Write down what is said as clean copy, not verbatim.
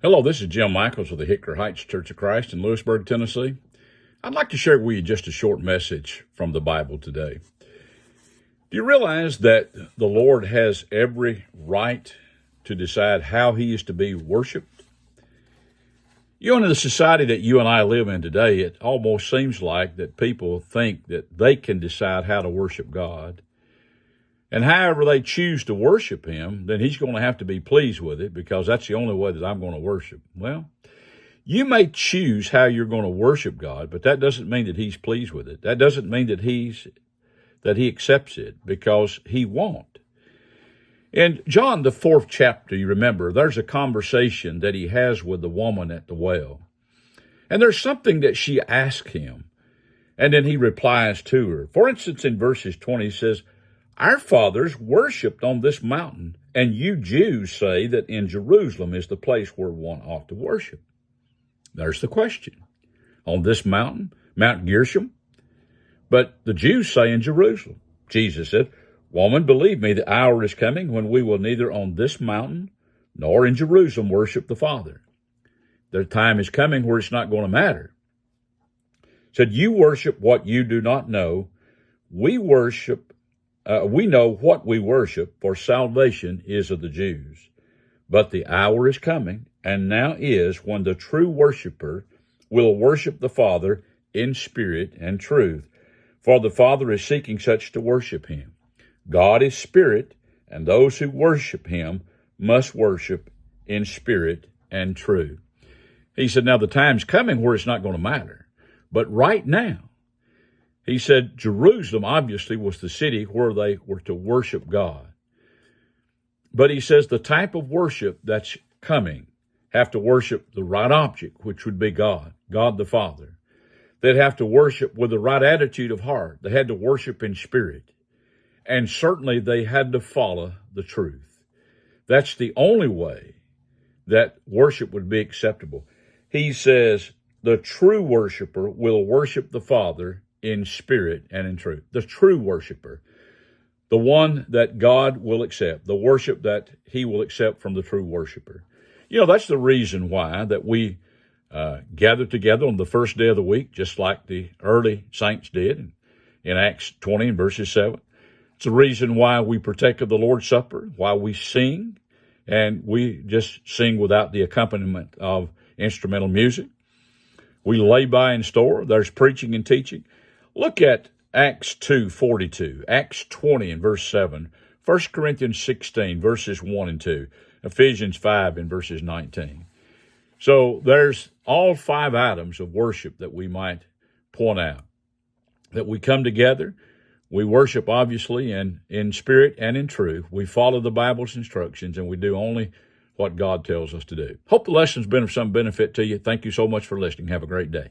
Hello, this is Jim Michaels of the Hickory Heights Church of Christ in Lewisburg, Tennessee. I'd like to share with you just a short message from the Bible today. Do you realize that the Lord has every right to decide how he is to be worshiped? In the society that you and I live in today, it almost seems like that people think that they can decide how to worship God. And however they choose to worship him, then he's going to have to be pleased with it because that's the only way that I'm going to worship. Well, you may choose how you're going to worship God, but that doesn't mean that he's pleased with it. That doesn't mean that he accepts it, because he won't. In John, the 4th chapter, you remember, there's a conversation that he has with the woman at the well. And there's something that she asks him, and then he replies to her. For instance, in verses 20, he says, "Our fathers worshipped on this mountain, and you Jews say that in Jerusalem is the place where one ought to worship." There's the question. On this mountain, Mount Gerizim, but the Jews say in Jerusalem. Jesus said, "Woman, believe me, the hour is coming when we will neither on this mountain nor in Jerusalem worship the Father." The time is coming where it's not going to matter. Said, "You worship what you do not know. We know what we worship, for salvation is of the Jews. But the hour is coming, and now is, when the true worshiper will worship the Father in spirit and truth. For the Father is seeking such to worship him. God is spirit, and those who worship him must worship in spirit and truth." He said, now the time's coming where it's not going to matter. But right now, he said Jerusalem obviously was the city where they were to worship God. But he says the type of worship that's coming have to worship the right object, which would be God, God the Father. They'd have to worship with the right attitude of heart. They had to worship in spirit. And certainly they had to follow the truth. That's the only way that worship would be acceptable. He says the true worshiper will worship the Father in spirit and in truth. The true worshiper, the one that God will accept, the worship that he will accept from the true worshiper. That's the reason why that we gather together on the first day of the week, just like the early saints did in Acts 20 and verses 7. It's the reason why we partake of the Lord's Supper, why we sing, and we just sing without the accompaniment of instrumental music. We lay by and store. There's preaching and teaching. Look at Acts 2:42, Acts 20 and verse 7, 1 Corinthians 16, verses 1 and 2, Ephesians 5 and verses 19. So there's all 5 items of worship that we might point out. That we come together, we worship obviously in spirit and in truth. We follow the Bible's instructions, and we do only what God tells us to do. Hope the lesson's been of some benefit to you. Thank you so much for listening. Have a great day.